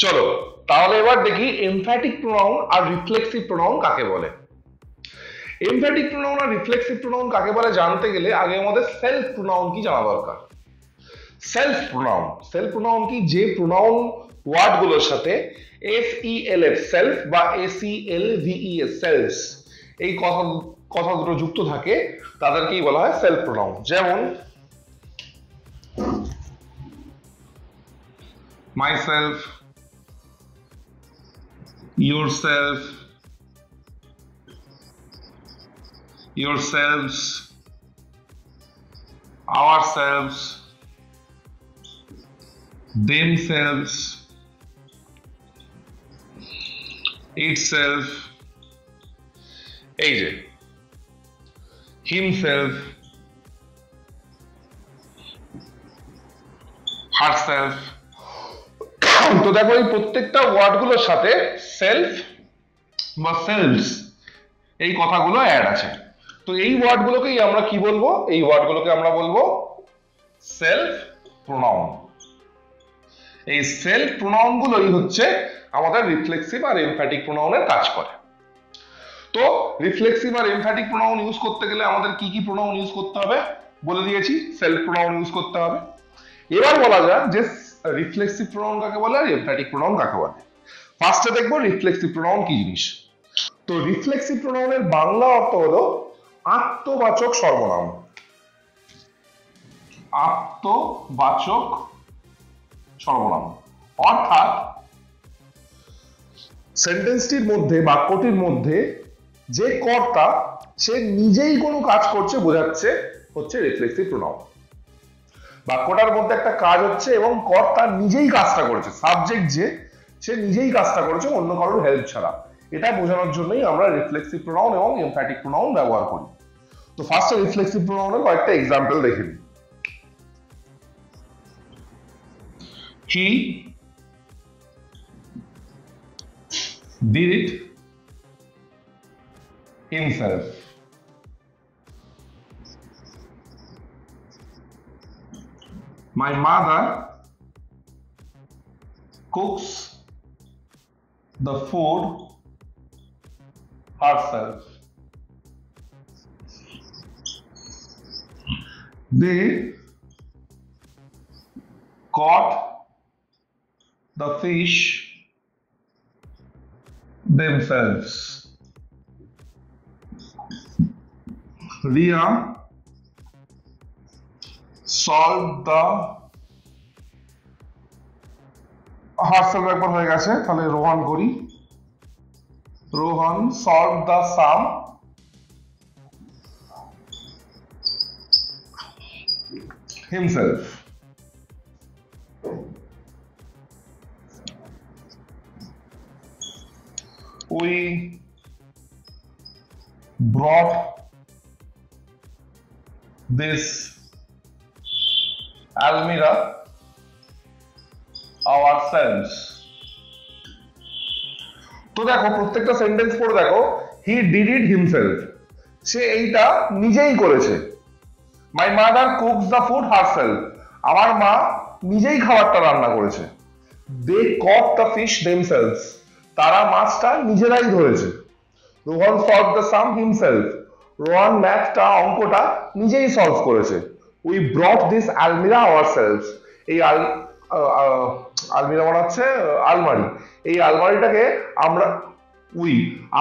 চলো তাহলে এবার দেখি এমফ্যাটিক প্রোনাউন আর রিফ্লেক্সিভ প্রোনাউন কাকে বলে। এমফ্যাটিক প্রোনাউন আর রিফ্লেক্সিভ প্রোনাউন কাকে বলে জানতে গেলে আগে আমাদের সেলফ প্রোনাউন কি জানা দরকার। সেলফ প্রোনাউন কি, যে প্রোনাউন ওয়ার্ড গুলোর সাথে SELF সেলফ বা SELVES সেলস এই কথা দুটো যুক্ত থাকে তাদেরকেই বলা হয় সেলফ প্রোনাউন। যেমন myself, yourself, yourselves, ourselves, themselves, itself, এই যে himself, herself। তো দেখো এই প্রত্যেকটা ওয়ার্ড গুলোর সাথে সেলফ বা সেলস এই কথাগুলো অ্যাড আছে। তো এই ওয়ার্ড গুলোকেই আমরা কি বলবো, এই ওয়ার্ড গুলোকে আমরা বলবো সেলফ প্রোনাউন। এই সেলফ প্রোনাউন গুলোই হচ্ছে আমাদের রিফ্লেক্সিভ আর এমফ্যাটিক প্রোনাউনের কাজ করে। তো রিফ্লেক্সিভ আর এমফ্যাটিক প্রোনাউন ইউজ করতে গেলে আমাদের কি কি প্রোনাউন ইউজ করতে হবে বলে দিয়েছি, সেলফ প্রোনাউন ইউজ করতে হবে। এবার বলা যাক যে রিফ্লেক্সিভ প্রোনাউন কাকে বলে আর এমফ্যাটিক প্রোনাউন কাকে বলে। ফার্স্টে দেখবো রিফ্লেক্সিভ প্রোনাউন কি জিনিস। তো রিফ্লেক্সিভ প্রোনাউনের বাংলা অর্থ হলো আত্মবাচক সর্বনাম। আত্মবাচক সর্বনাম অর্থাৎ সেন্টেন্সটির মধ্যে, বাক্যটির মধ্যে যে কর্তা সে নিজেই কোনো কাজ করছে বোঝাচ্ছে হচ্ছে রিফ্লেক্সিভ প্রোনাউন। বাক্যটার মধ্যে একটা কাজ হচ্ছে এবং কর্তা নিজেই কাজটা করেছে, সাবজেক্ট যে সে নিজেই কাজটা করেছে অন্য কারোর হেল্প ছাড়া, এটা বোঝানোর জন্যই আমরা রিফ্লেক্সিভ প্রোনাউন এবং এমফ্যাটিক প্রোনাউন ব্যবহার করি। তো ফার্স্টে রিফ্লেক্সিভ প্রোনাউনের কয়েকটা এক্সাম্পল দেখে নিই। He did it himself. My mother cooks the food herself. They caught the fish themselves. Ria solved the herself একবার হয়ে গেছে, তাহলে রোহন করি। Rohan solved the sum himself. We brought this almirah ourselves. তো দেখো প্রত্যেকটা সেন্টেন্স পড়ে দেখো, he did it himself, সে এইটা নিজেই করেছে। My mother cooks the food herself, আমার মা নিজেই খাবারটা রান্না করেছে। They caught the fish themselves, তারা মাছটা নিজেরাই ধরেছে। Rohan solved the sum himself, Rohan ম্যাথটা অঙ্কটা নিজেই সলভ করেছে। We brought this almirah ourselves, এই আলমিরা মানে হচ্ছে আলমারি, এই আলমারিটাকে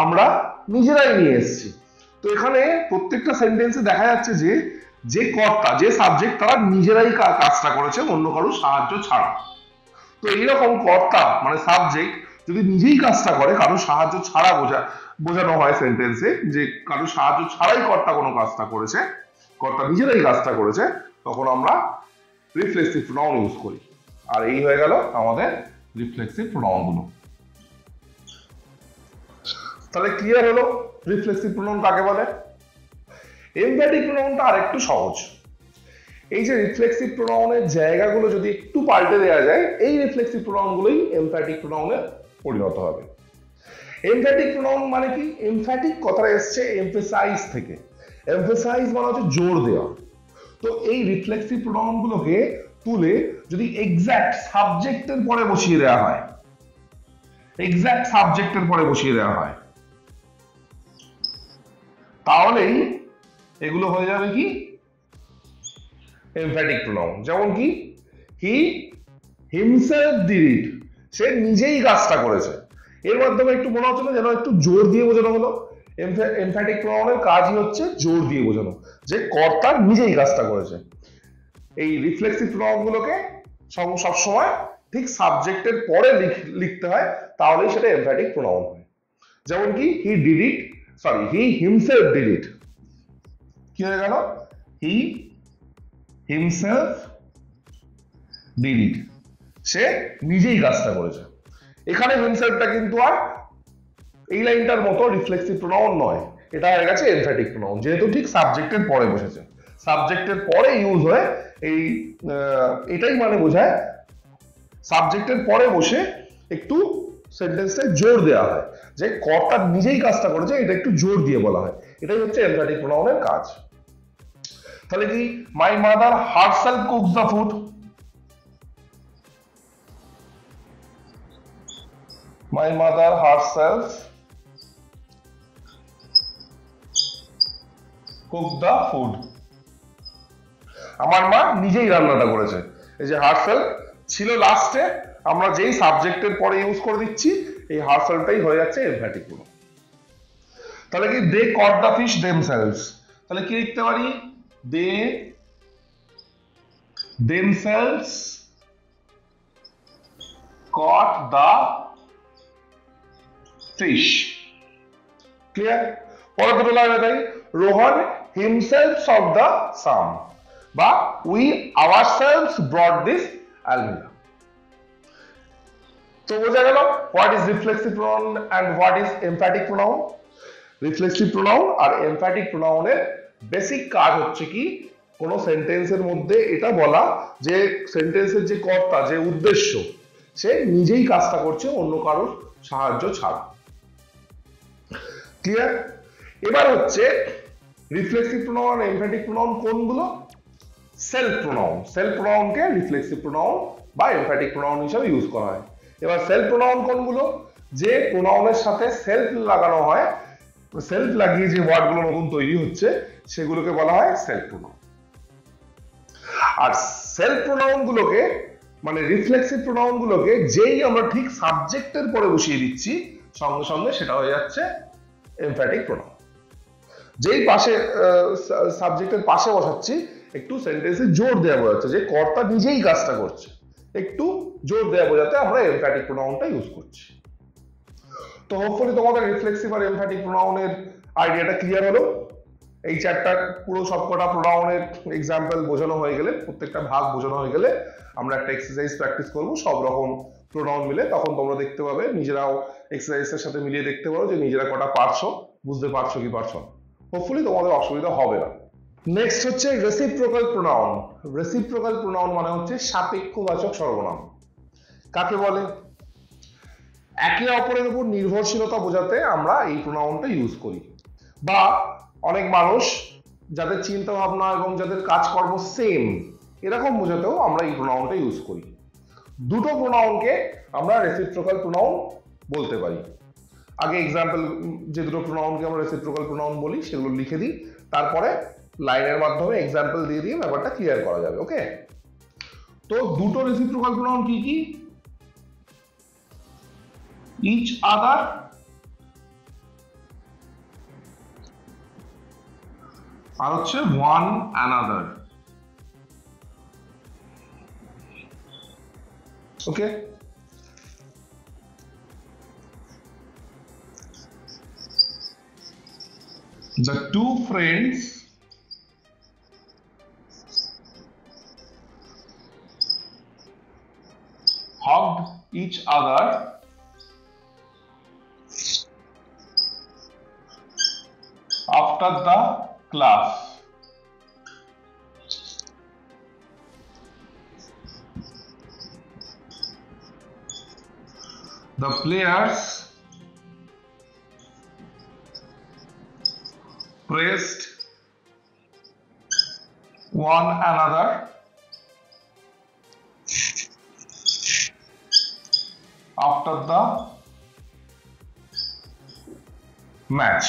আমরা নিজেরাই নিয়ে এসেছি। তো এখানে প্রত্যেকটা সেন্টেন্সে দেখা যাচ্ছে যে যে কর্তা, যে সাবজেক্ট, তারা নিজেরাই কাজটা করেছে অন্য কারোর সাহায্য ছাড়া। তো এইরকম কর্তা মানে সাবজেক্ট যদি নিজেই কাজটা করে, কারোর সাহায্য ছাড়া বোঝানো হয় সেন্টেন্সে যে কারোর সাহায্য ছাড়াই কর্তা কোনো কাজটা করেছে, কর্তা নিজেরাই কাজটা করেছে, তখন আমরা রিফ্লেক্সিভ প্রোনাউন ইউজ করি। আর এই হয়ে গেল আমাদের রিফ্লেক্সিভ প্রোনাউন গুলো। তাহলে ক্লিয়ার হলো রিফ্লেক্সিভ প্রোনাউন কাকে বলে। এমফ্যাটিক প্রোনাউনটা আরেকটু সহজ। এই যে রিফ্লেক্সিভ প্রোনাউনের জায়গাগুলো যদি একটু পাল্টে দেওয়া যায়, এই রিফ্লেক্সিভ প্রোনাউনগুলোই এমফ্যাটিক প্রোনাউনে পরিণত হবে। এমফ্যাটিক প্রোনাউন মানে কি, এমফ্যাটিক কথাটা এসছে এমফেসাইজ থেকে। এমফেসাইজ মানে হচ্ছে জোর দেওয়া। তো এই রিফ্লেক্সিভ প্রোনাউনগুলোকে তুলে যদি এক্সাক্ট সাবজেক্টের পরে বসিয়ে দেওয়া হয়, এক্সাক্ট সাবজেক্টের পরে বসিয়ে দেওয়া হয়, তাহলেই এগুলো হয়ে যাবে কি এমফ্যাটিক প্রোনাউন। যেমন কি হি হিমসেলফ ডিড ইট, সে নিজেই কাজটা করেছে। এর মাধ্যমে একটু মনে হচ্ছে না যেন একটু জোর দিয়ে বোঝানো হলো। এমফ্যাটিক প্রোনাউনের কাজই হচ্ছে জোর দিয়ে বোঝানো, যে কর্তা নিজেই কাজটা করেছে। এই রিফ্লেক্সিভ প্রোনাউন গুলোকে সবসময় ঠিক সাবজেক্টের পরে লিখতে হয়, তাহলেই সেটা এমফ্যাটিক প্রোনাউন হয়। যেমন কি he did it, sorry he himself did it, কি হয়ে গেল হি হিমসেলফ ডিড ইট, সে নিজেই কাজটা করেছে। এখানে হিমসেলফটা কিন্তু আর এই লাইনটার মতো রিফ্লেক্সিভ প্রোনাউন নয়, এটা হয়ে গেছে এমফ্যাটিক প্রোনাউন, যেহেতু ঠিক সাবজেক্টের পরে বসেছে। সাবজেক্টের পরে ইউজ হয়ে এই এটাই মানে বোঝায় সাবজেক্টের পরে বসে একটু সেন্টেন্সটায় জোর দেওয়া হয়, যে কর্তা নিজেই কাজটা করেছে, এটা একটু জোর দিয়ে বলা হয়। এটাই হচ্ছে এমফ্যাটিক প্রোনাউনের কাজ। তাহলে কি my mother herself cooks the food, my mother herself cooked the food, আমার মা নিজেই রান্নাটা করেছে। এই যে হারসেলফ ছিল লাস্টে, আমরা যেই সাবজেক্টের পরে ইউজ করে দিচ্ছি, এই হারসেলফটাই হয়ে যাচ্ছে এমফ্যাটিক প্রোনাউন। তাহলে কি they caught the fish themselves, তাহলে কি লিখতে পারি they themselves caught the fish, clear? পরে দুটো লাইনে তাই Rohan himself solve the sum, বা উই আওয়ারসেলভস ব্রট দিস আলমিরা। তো বোঝা গেল what is reflexive pronoun and what is emphatic pronoun. Reflexive pronoun আর এমফ্যাটিক প্রোনাউনের বেসিক কাজ হচ্ছে কি কোন সেন্টেন্সের মধ্যে এটা বলা যে সেন্টেন্সের যে কর্তা, যে উদ্দেশ্য, সে নিজেই কাজটা করছে অন্য কারোর সাহায্য ছাড়া। ক্লিয়ার? এবার হচ্ছে রিফ্লেক্সিভ প্রোনাউন, এমফ্যাটিক প্রোনাউন কোনগুলো? Self pronoun. সেলফ প্রোনাউনকে রিফ্লেক্সিভ প্রোনাউন বা এমফ্যাটিক প্রোনাউন হিসেবে ইউজ করা হয়। এবার সেলফ প্রোনাউন কোনগুলো? যে প্রোনাউনের সাথে সেলফ লাগানো হয়, সেলফ লাগিয়ে যে ওয়ার্ডগুলো নতুন তৈরি হচ্ছে সেগুলোকে বলা হয় সেলফ প্রোনাউন। আর সেলফ প্রোনাউন গুলোকে মানে রিফ্লেক্সিভ প্রোনাউন গুলোকে যেই আমরা ঠিক সাবজেক্টের পরে বসিয়ে দিচ্ছি, সঙ্গে সঙ্গে সেটা হয়ে যাচ্ছে এমফ্যাটিক প্রোনাউন। যেই পাশে সাবজেক্টের পাশে বসাচ্ছি, একটু সেন্টেন্সে জোর দেওয়া বোঝাচ্ছে যে কর্তা নিজেই কাজটা করছে, একটু জোর দেওয়া বোঝাতে আমরা এমফ্যাটিক প্রোনাউনটা ইউজ করছি। তো হোপফুলি তোমাদের রিফ্লেক্সিভ আর এমফ্যাটিক প্রোনাউনের আইডিয়াটা ক্লিয়ার হলো। এই চ্যাপ্টার পুরো সবকটা প্রোনাউনের এক্সাম্পল বোঝানো হয়ে গেলে, প্রত্যেকটা ভাগ বোঝানো হয়ে গেলে আমরা একটা এক্সারসাইজ প্র্যাকটিস করব সব রকম প্রোনাউন মিলে। তখন তোমরা দেখতে পাবে, নিজেরাও এক্সারসাইজের সাথে মিলিয়ে দেখতে পারো যে নিজেরা কটা পারছো, বুঝতে পারছো কি পারছো। হোপফুলি তোমাদের অসুবিধা হবে না। নেক্সট হচ্ছে রেসিপ্রোকাল প্রোনাউন। রেসিপ্রোকাল প্রোনাউন মানে হচ্ছে সাপেক্ষবাচক সর্বনাম। কাকে বলে? একে অপরের উপর নির্ভরশীলতা বোঝাতে আমরা এই প্রোনাউনটা ইউজ করি, বা অনেক মানুষ যাদের চিন্তা ভাবনা এবং যাদের কাজকর্ম সেম, এরকম বোঝাতেও আমরা এই প্রোনাউনটা ইউজ করি। দুটো প্রোনাউনকে আমরা রেসিপ্রোকাল প্রোনাউন বলতে পারি। আগে এক্সাম্পল, যে দুটো প্রোনাউনকে আমরা রেসিপ্রোকাল প্রোনাউন বলি সেগুলো লিখে দিই, তারপরে লাইনের মাধ্যমে এক্সাম্পল দিয়ে দিয়ে ব্যাপারটা ক্লিয়ার করা যাবে। ওকে, তো দুটো রেসিপ্রোকাল প্রোনাউন কি কি? each other, আর হচ্ছে one another। Okay, the two friends hugged each other after the class। The players praised one another after the match.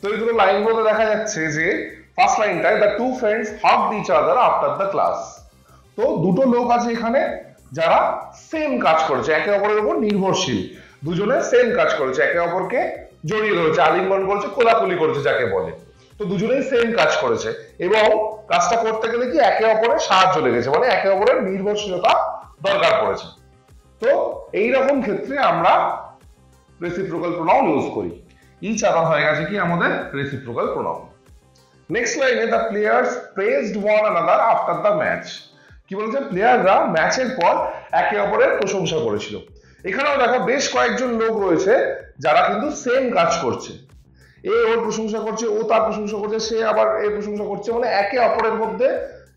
তো এই দুটো লাইন গুলোতে দেখা যাচ্ছে যে ফার্স্ট লাইনটায় the two friends hugged each other after the class. তো দুটো লোক আছে এখানে যারা সেম কাজ করেছে, একে অপরের উপর নির্ভরশীল, দুজনে সেম কাজ করেছে, একে অপরকে জড়িয়ে ধরেছে, আলিঙ্গন করেছে, কোলাকুলি করেছে যাকে বলে। তো দুজনেই সেম কাজ করেছে এবং কাজটা করতে গেলে কি একে অপরের সাহায্য লেগেছে, মানে একে অপরের নির্ভরশীলতা দরকার পড়েছে। তো এইরকম ক্ষেত্রে আমরা রেসিপ্রোকাল প্রোনাউন ইউজ করি। ইচ আদার হয়ে গেছে কি আমাদের রেসিপ্রোকাল প্রোনাউন। নেক্সট লাইনে the players praised one another after the match. কি বলেছে, প্লেয়াররা ম্যাচের পর একে অপরের প্রশংসা করেছিল। এখানেও দেখো বেশ কয়েকজন লোক রয়েছে যারা কিন্তু সেম কাজ করছে, এ ওর প্রশংসা করছে, ও তার প্রশংসা করছে, সে আবার এর প্রশংসা করছে, মানে একে অপরের মধ্যে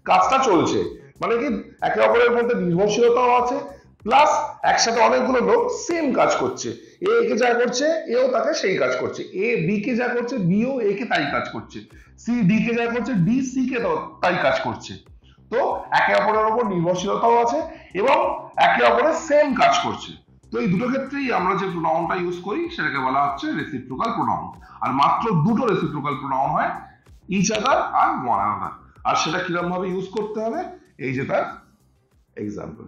কাজটা চলছে। মানে কি একে অপরের মধ্যে নির্ভরশীলতাও আছে, প্লাস একসাথে অনেকগুলো লোক সেম কাজ করছে, এ কে যা করছে এও তাকে সেই কাজ করছে, এ বি কে যা করছে বিও এ কে তাই কাজ করছে, সি ডি কে যা করছে ডি সি কে তাই কাজ করছে। তো একে অপরের উপর নির্ভরশীলতাও আছে এবং একে অপরের সেম কাজ করছে। তো এই দুটো ক্ষেত্রেই আমরা যে প্রোনাউনটা ইউজ করি সেটাকে বলা হচ্ছে রেসিপ্রোকাল প্রোনাউন। আর মাত্র দুটো রেসিপ্রোকাল প্রোনাউন হয়, ইচ আদার আর ওয়ান আনাদার। আর সেটা কিরকম ভাবে ইউজ করতে হবে, এই যে তার এক্সাম্পল।